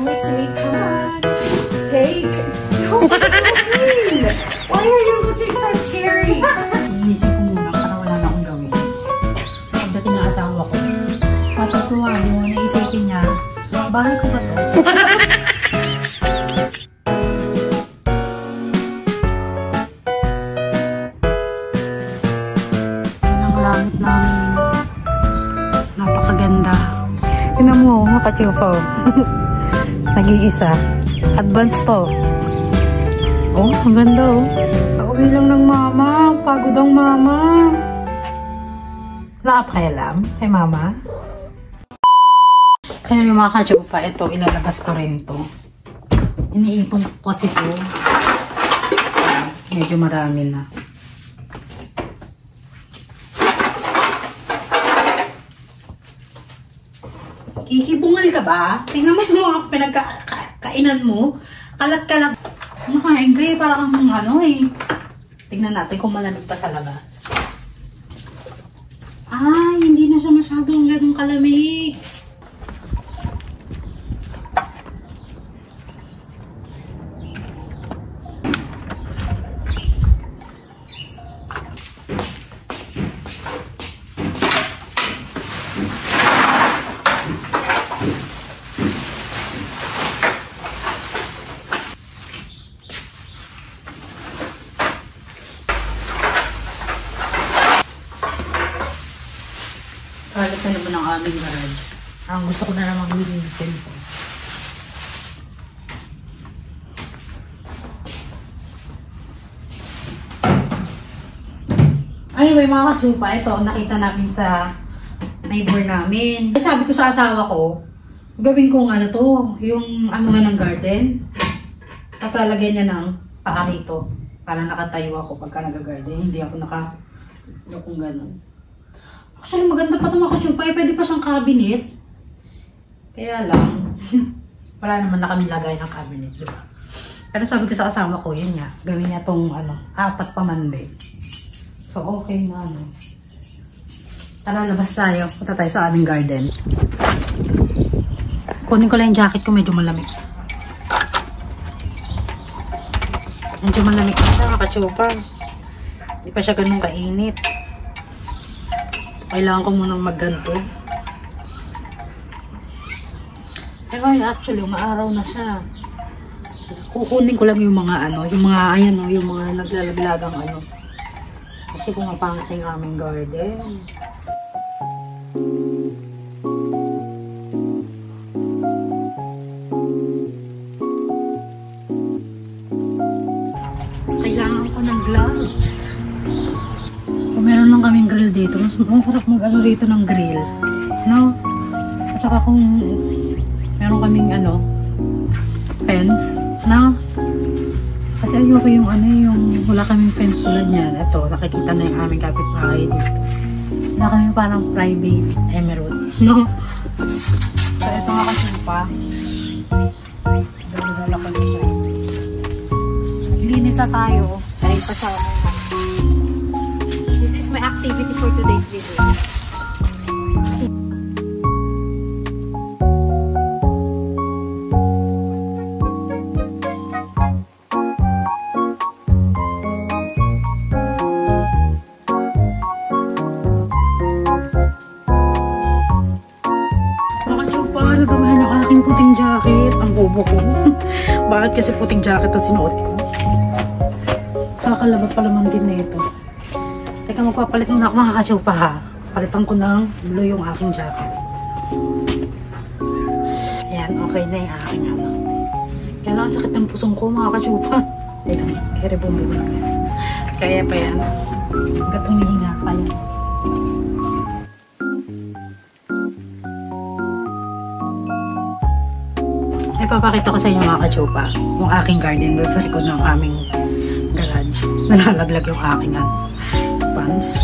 let's make hot. Hey, stop talking! Why are you looking so scary? Inisip ko muna para wala na akong gawin. Pagdating na asawa ko, matutuwa mo, naisipin niya, bahay ko ba to? Ang langit namin. Napakaganda. Tingnan mo, makachupo. Nag-iisa. Advance to. Oh, ang ganda oh. Pauwi lang ng mama. Pagod ang mama. Nakapakailam kay mama. Kaya yung mga kachupa, ito, ilalabas ko rin to. Iniipon ko kasi to. Medyo marami na. Kikibungal ka ba? Tingnan mo yung mga pinagkainan mo. Kalat-kalat. Makain kayo para kang ano eh. Tingnan natin kung malamig pa sa labas. Ay, hindi na siya masyadong ganun kalamig. Kalat na naman ang aming garage. Ang gusto ko na namang linisin ko. Anyway mga katsupa, ito nakita namin sa neighbor namin. Sabi ko sa asawa ko, gawin kong ano to, yung ano ng garden. Tapos lalagyan niya ng paa rito. Para nakatayo ako pagka nag-garden. Hindi ako kung gano'n. Actually, maganda pa ito mga katsupa. Pwede pa siyang cabinet. Kaya lang, wala naman na kami lagay ng cabinet, diba? Pero sabi ko sa asawa ko, yun nga. Gawin niya itong 4 pa mande. So, okay na ano. Tara, labas tayo. Punta tayo sa aming garden. Kunin ko lang yung jacket ko. Medyo malamig. Medyo malamig na siya mga katsupa. Hindi pa siya ganun kainit. Kailangan ko munang magganto. Pero actually, umaaraw na siya. Kukunin ko lang yung mga yung mga, ayan o, yung mga naglalaglagang Kasi kung mapangit yung aming garden. Kailangan ko ng gloves. Kung meron lang kaming grill dito, masarap mag-ano rito ng grill. No? At saka kung meron kaming fence. No? Kasi ayoko yung yung wala kaming fence tulad niyan. Ito, nakikita na yung aming kapitbahay dito. Wala kaming parang private emerald. No? So, ito nga kasi pa. Dala ko na siya. Naglinis na tayo. Dahil pa sa my activity for today's video. Nakachupal, gawain yung aking puting jacket. Ang bobo ko. Bakit kasi puting jacket ang sinuot ko? Kakalabat pala man din na ito. Teka, magpapalit muna ako mga katsupa ha. Palitan ko ng blue yung aking jacket. Ayan, okay na yung aking Kaya lang, sakit ng pusong ko mga katsupa. Ayan, kaya bumbo ko lang yan. Kaya pa yan. Hanggat humihinga pa yan. Ay, papakita ko sa inyo mga katsupa. Yung aking garden doon sa likod ng aming garage. Nalalaglag yung aking pants.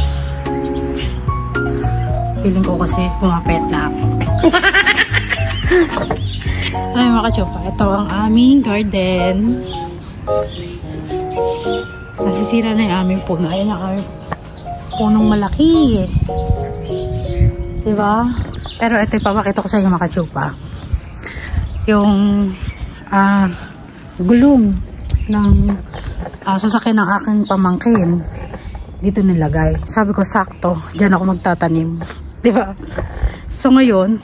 Feeling ko kasi pumapet na ako. Ay mga katsupa, ito ang aming garden. Nasisira na yung aming puno. Ayan ang aming punong malaki. Diba? Pero ito ipapakita ko sa inyo mga katsupa. yung gulong ng sasakyan ng aking pamangkin dito nilagay. Sabi ko sakto, diyan ako magtatanim, di ba? So ngayon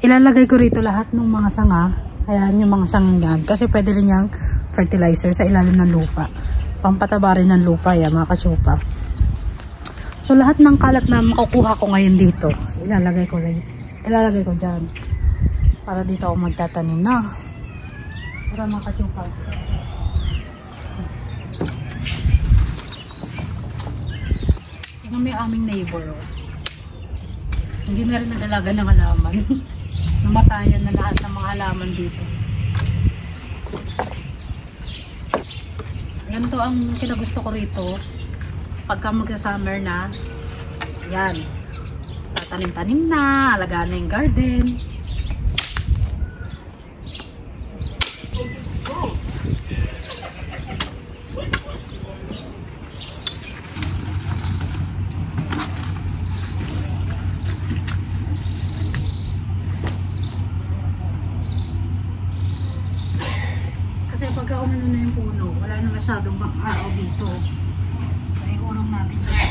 ilalagay ko rito lahat ng mga sanga. Ayan yung mga sangang yan, kasi pwede rin yung fertilizer sa ilalim ng lupa, pampataba rin ng lupa yan mga katsupa. So lahat ng kalat na makukuha ko ngayon dito ilalagay ko dyan para dito ako magtatanim na para mga katsupa. Tingnan mo yung aming neighbor, oh. Hindi na rin nag-alaga ng halaman. Namatayan na lahat ng mga halaman dito. Ganito ang kinagusto ko rito. Pagka magsa-summer na, yan. Tatanim-tanim na, alagaan na yung garden. Kasi pagka umano na yung puno, wala na masyadong araw dito. Ay, urong natin siya.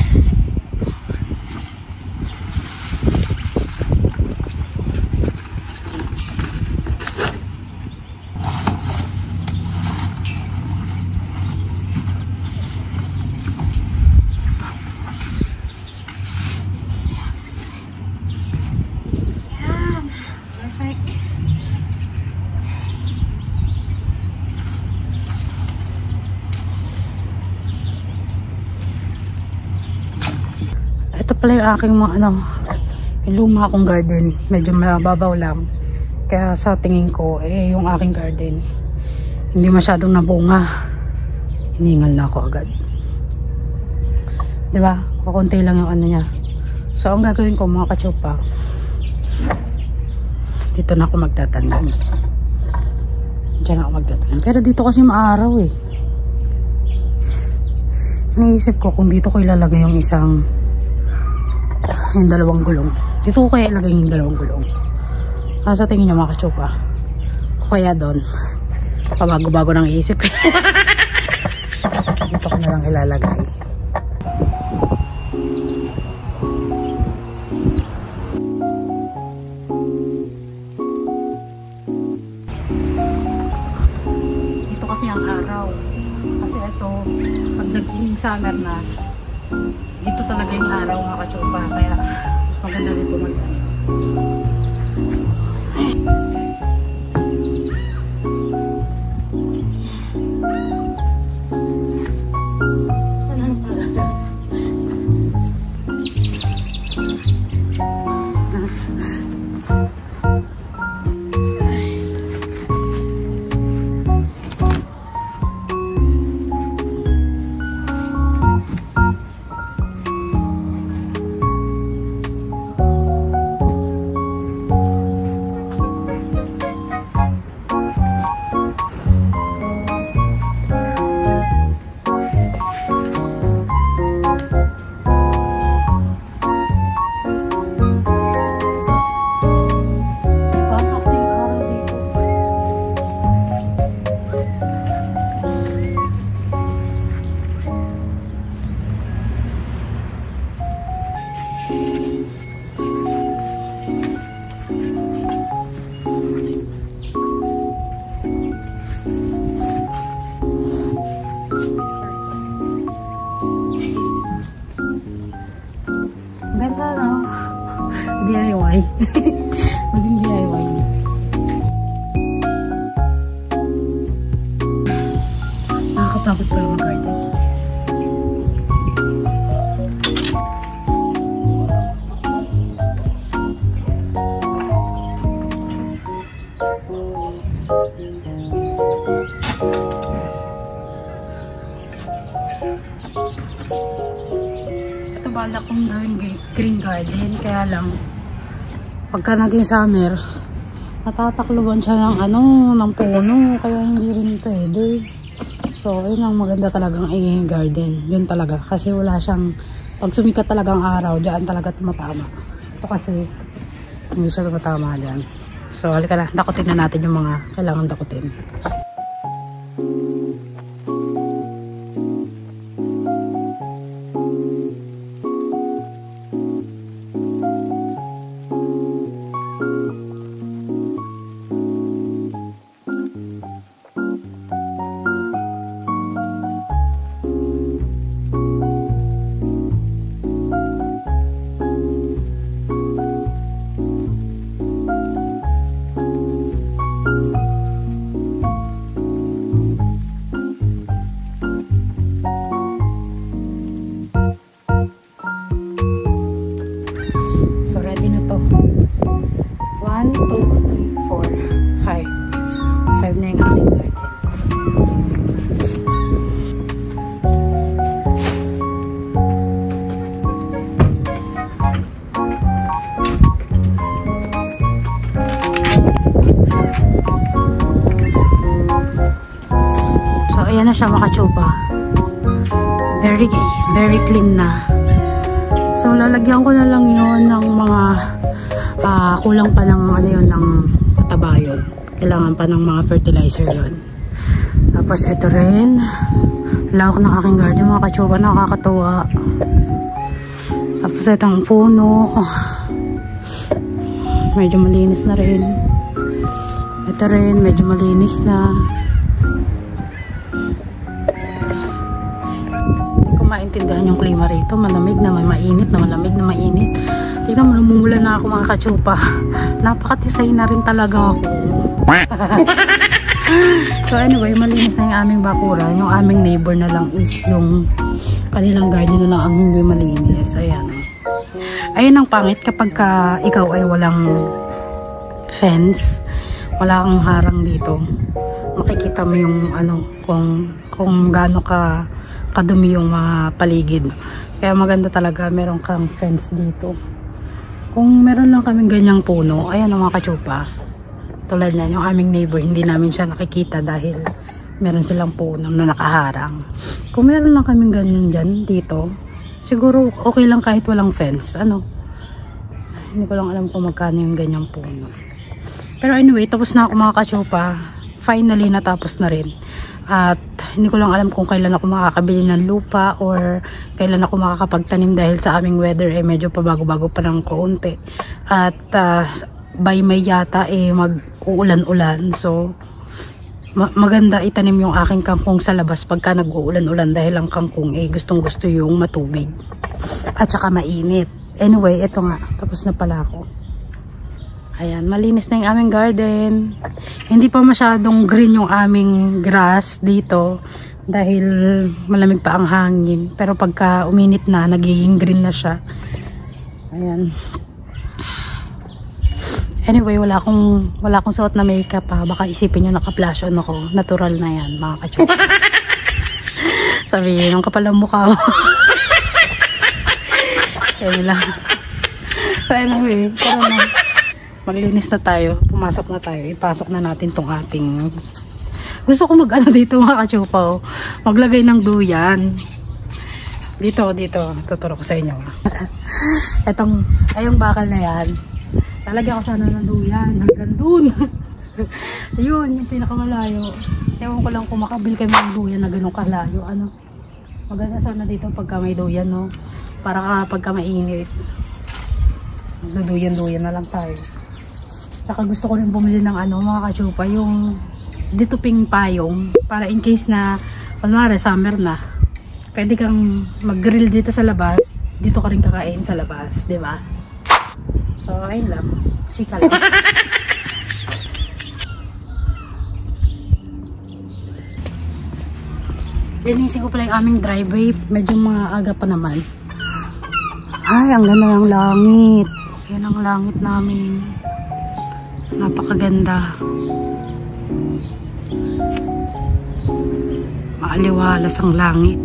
Ito pala yung aking mga yung luma akong garden. Medyo mababaw lang. Kaya sa tingin ko, yung aking garden hindi masyadong nabunga. Hiningal na ako agad. Diba? Kukunti lang yung niya. So, ang gagawin ko mga katsupa, dito na ako magtatanim. Diyan ako magtatanim. Pero dito kasi maaraw eh. Naisip ko kung dito ko ilalagay yung yung dalawang gulong. Dito ko kaya ilagay yung dalawang gulong. Sa tingin nyo mga katsupa, kaya doon pabago-bago ng isip. Dito ko na lang ilalagay. Dito kasi ang araw. Kasi ito, pag nag-summer na, dito talaga yung araw mga katsupa, kaya maganda dito magtanim. Ganda, no? DIY. Maging DIY. Nakakapagod pa lang mag-garden. Ito balak kong gawing green garden, kaya lang pagka naging summer natatakluban siya ng ng puno, kaya hindi rin pwede. So yun ang maganda talagang garden, yun talaga, kasi wala siyang, pag sumikat talagang araw diyan talaga tumatama. Ito kasi hindi siya tumatama diyan. So, halika na. Dakutin na natin yung mga kailangan dakutin. Ayan na siya, mga chupa. Very clean na. So, lalagyan ko na lang yun ng mga kulang pa ng ano yun, ng pataba yun. Kailangan pa ng mga fertilizer yun. Tapos, ito rin. Lawak ng aking garden, mga kachupa. Nakakatawa. Tapos, itong puno. Medyo malinis na rin. Ito rin, medyo malinis na. Maintindihan yung klima rito, malamig na may mainit, na malamig na mainit. Tingnan mo, namumula na ako, mga kachupa. Napakatisay na rin talaga ako. So anyway, malinis na yung aming bakura. Yung aming neighbor na lang is yung kanilang garden na lang ang hindi malinis. Ayan. Ayun ang pangit kapag ikaw ay walang fence, wala kang harang dito. Makikita mo yung ano, kung gaano kadumi yung paligid. Kaya maganda talaga meron kang fence dito. Kung meron lang kaming ganyang puno, ayan ang mga kachupa. Tulad na yung aming neighbor, hindi namin siya nakikita dahil meron silang puno na nakaharang. Kung meron lang kaming ganyan dyan dito, siguro okay lang kahit walang fence. Ano? Hindi ko lang alam kung magkano yung ganyang puno. Pero anyway, tapos na ako, mga kachupa. Finally, natapos na rin. At hindi ko lang alam kung kailan ako makakabili ng lupa or kailan ako makakapagtanim dahil sa aming weather medyo pabago-bago pa ng kaunti. At by May yata mag-uulan-ulan. So maganda itanim yung aking kangkong sa labas pagka nag-uulan-ulan dahil ang kangkong gustong-gusto yung matubig at saka mainit. Anyway, eto nga, tapos na pala ako. Ayan, malinis na yung aming garden. Hindi pa masyadong green yung aming grass dito dahil malamig pa ang hangin. Pero pagka uminit na, nagiging green na siya. Ayan. Anyway, wala akong suot na makeup pa. Baka isipin nyo naka-blush on ako. Natural na yan, mga kachupa. Sabihin, ang kapal ang mukha mo. Ayan lang. So anyway, tara na. Maglinis na tayo, pumasok na tayo, ipasok na natin tong ating, gusto ko mag-ano dito, mga kachupa, maglagay ng duyan dito, tuturo ko sa inyo. Ayong bakal na yan, lalagyan ko sana ng duyan hanggang dun. Ayun, yung pinakamalayo. Ewan ko lang kung makabil kami ng duyan na ganun kalayo. Ano, maganda sana dito pagka may duyan, no? Para pagka mainit, duyan na lang tayo. Saka gusto ko rin bumili ng ano, mga kachupa, yung dituping payong para in case na kunwari summer na, pwede kang mag-grill dito sa labas, dito ka rin kakain sa labas, di ba? So ayun lang, chika lang. Linisin ko pala yung aming driveway, medyo mga aga pa naman. Ay, ang ganda ng langit. Yan ang langit namin. Napakaganda. Maaliwalas ang langit.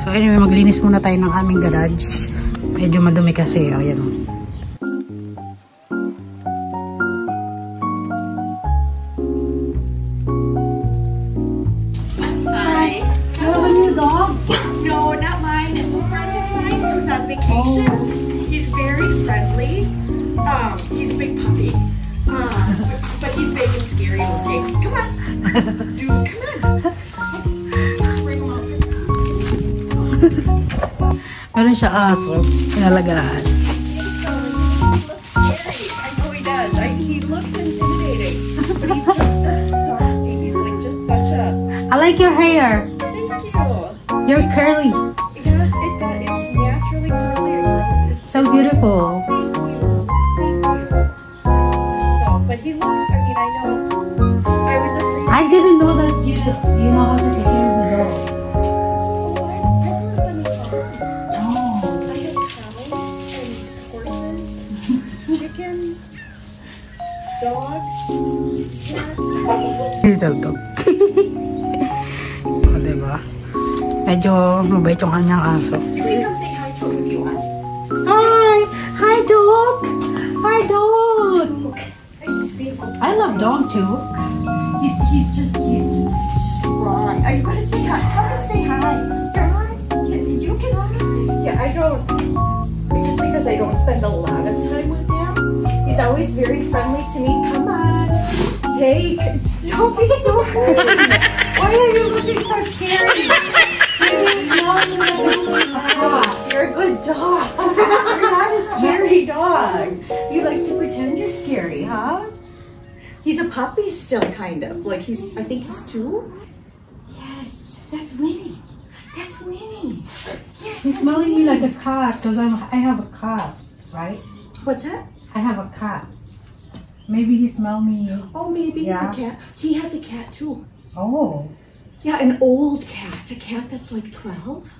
So anyway, maglinis muna tayo ng aming garage. Medyo madumi kasi. Ayan o. Hi. Hello, new dog? No, not mine. It's a friend of mine who's on vacation. He's very friendly. He's a big puppy. Dude, come on. Bring him out. Meron siya aso. Pinalagaan. I know he does. He looks intimidating. But he's just a softie. He's like just such a... I like your hair. Thank you. You're curly. Yeah, it does. It's naturally curly. It's So beautiful. Thank you. So, but he looks, I mean, I know. I was afraid. I didn't know that you know how to take care of the dog. Oh, I grew up on a farm. Oh. I had cows and horses, chickens, dogs, cats. Ito, dog. O, diba? Medyo mabait yung kanyang aso. You can come say hi to him if you want. Hi! Hi, dog! Hi, dog! I just feel I love dog too. he's strong. Are you gonna say hi? Come and say hi. Come on. Yeah, you can say. Yeah, I don't. Just because I don't spend a lot of time with him, he's always very friendly to me. Come on. Hey, don't be so rude. Why are you looking so scary? You're a good dog. You're not a scary dog. You like to pretend you're scary, huh? He's a puppy still, kind of. Like I think he's 2. Yes, that's Winnie. That's Winnie. Yes, He's smelling me like a cat because I have a cat, right? What's that? I have a cat. Maybe he smell me. Oh, maybe Yeah. the cat. He has a cat too. Oh. Yeah, an old cat. A cat that's like 12.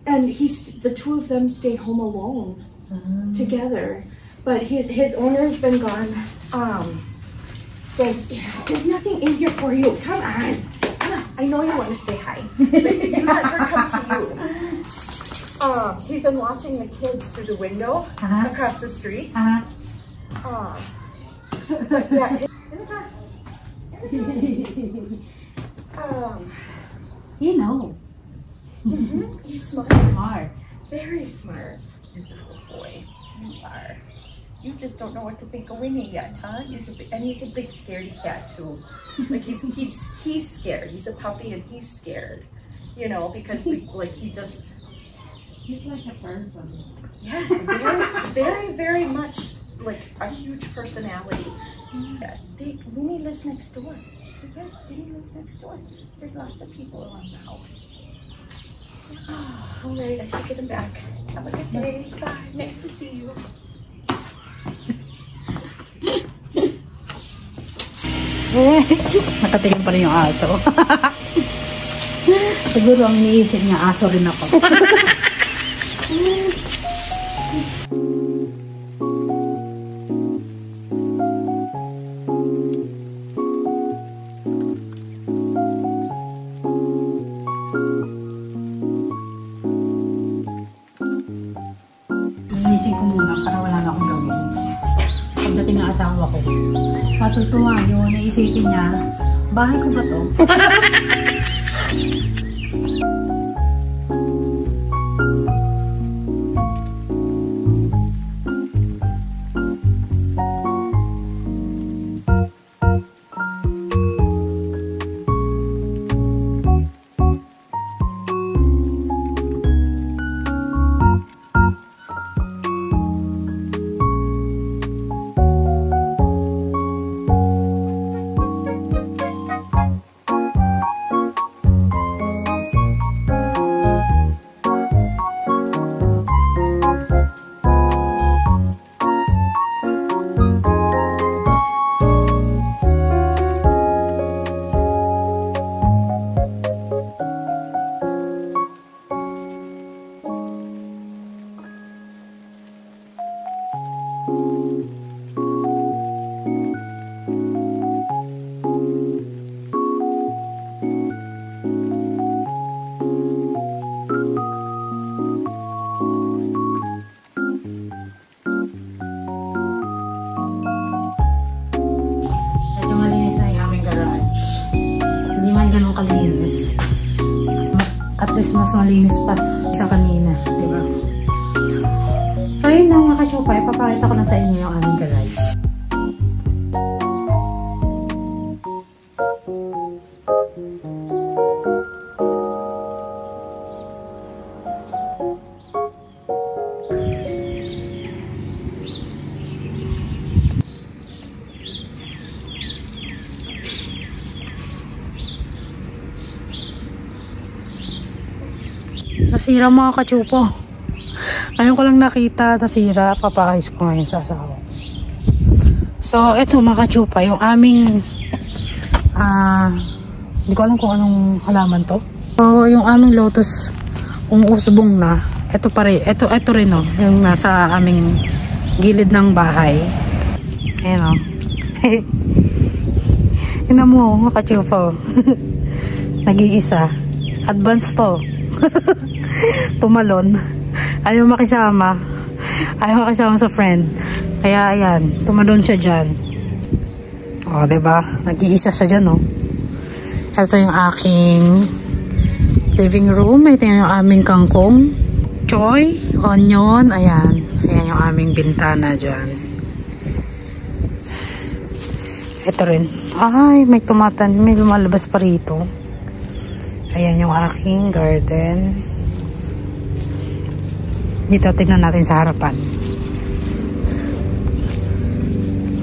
And the 2 of them stayed home alone together. But his owner's been gone since. There's nothing in here for you. Come on. Come on. I know you want to say hi. You let her come to you. He's been watching the kids through the window across the street. Uh-huh. But yeah. You know. He's smart. Smart. Very smart. He's a good boy. You are. You just don't know what to think of Winnie yet, huh? He's a big scaredy cat too. Like he's scared. He's a puppy and he's scared. You know, because he just. He's like a person. Yeah, very, very much like a huge personality. Yes, Winnie lives next door. Yes, Winnie lives next door. There's lots of people around the house. All right, I should get him back. Have a good day. Bye. Nice to see you. Nakatingin pa rin yung aso. Siguro ang iniisip niya, aso rin ako. Inisip ko muna para wala na akong gawin. Pagdating ng asawa ko, matutuwa yun, naisipin niya, bahay ko ba to? ganun kalinis. At least mas malinis pa sa kanina, di ba? So yun lang mga kachupa, ipapakita ko na sa inyo yung aming garage. nasira mga kachupo. Ngayon ko lang nakita, nasira. Papakayos ko ngayon sa asawa. So, eto mga kachupa, yung aming hindi ko alam kung anong halaman to. So, yung aming lotus, usbong na. Ito pa rin, ito rin oh, yung nasa aming gilid ng bahay. Ayan oh. Ina mo, mga kachupa. Nag-iisa. Advance to. Tumalon. Ayaw makisama. Ayaw makisama sa friend. Kaya ayan, tumalon siya dyan. O, diba? Nag-iisa siya dyan, oh. Ito yung aking living room. Ito yung aming kangkong. Choy, onion, ayan. Ayan yung aming bintana dyan. Ito rin. Ay, may may lumalabas pa rito. Ayan yung aking garden. Dito, tingnan natin sa harapan.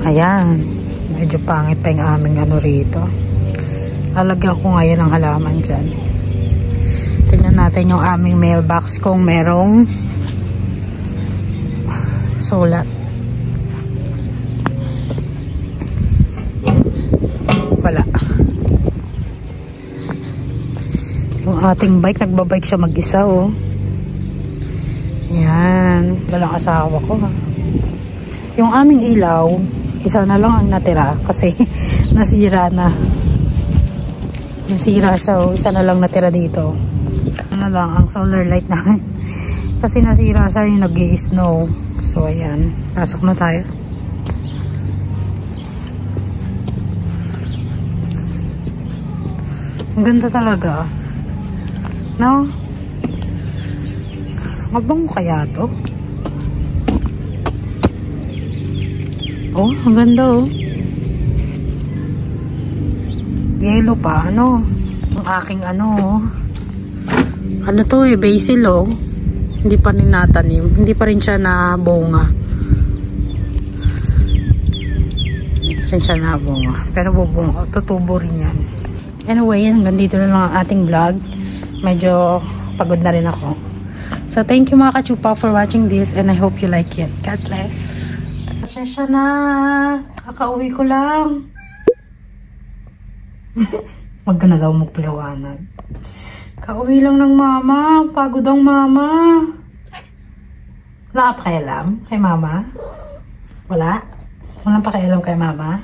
Ayan. Medyo pangit pa yung aming ano rito. Lalagyan ko ngayon ang halaman dyan. Tingnan natin yung aming mailbox kung merong sulat. Wala. Yung ating bike, nagbabike siya mag-isa, oh. Yan. Dalang asawa ko, ha. Yung aming ilaw, isa na lang ang natira kasi nasira na. Nasira siya, oh. Isa na lang natira dito. Ano lang, ang solar light na. Kasi nasira siya yung nag-i-snow. So, ayan. Pasok na tayo. Ang ganda talaga. No? Mabango kaya to? Oh, ang ganda oh. Yellow pa, ano? Ang aking ano, ano to eh, basil oh. Hindi pa rin natanim. Hindi pa rin siya nabunga. Hindi pa rin siya nabunga. Pero bubunga, tutubo rin yan. Anyway, hanggang dito na lang ang ating vlog. Medyo pagod na rin ako. So, thank you mga kachupa for watching this and I hope you like it. God bless. Pasensya na. Kakauwi ko lang. Wag ka na daw magpaliwanag. Kauwi lang ng mama. Pagod ang mama. Wala ka pakialam kay mama? Wala? Walang pakialam kay mama?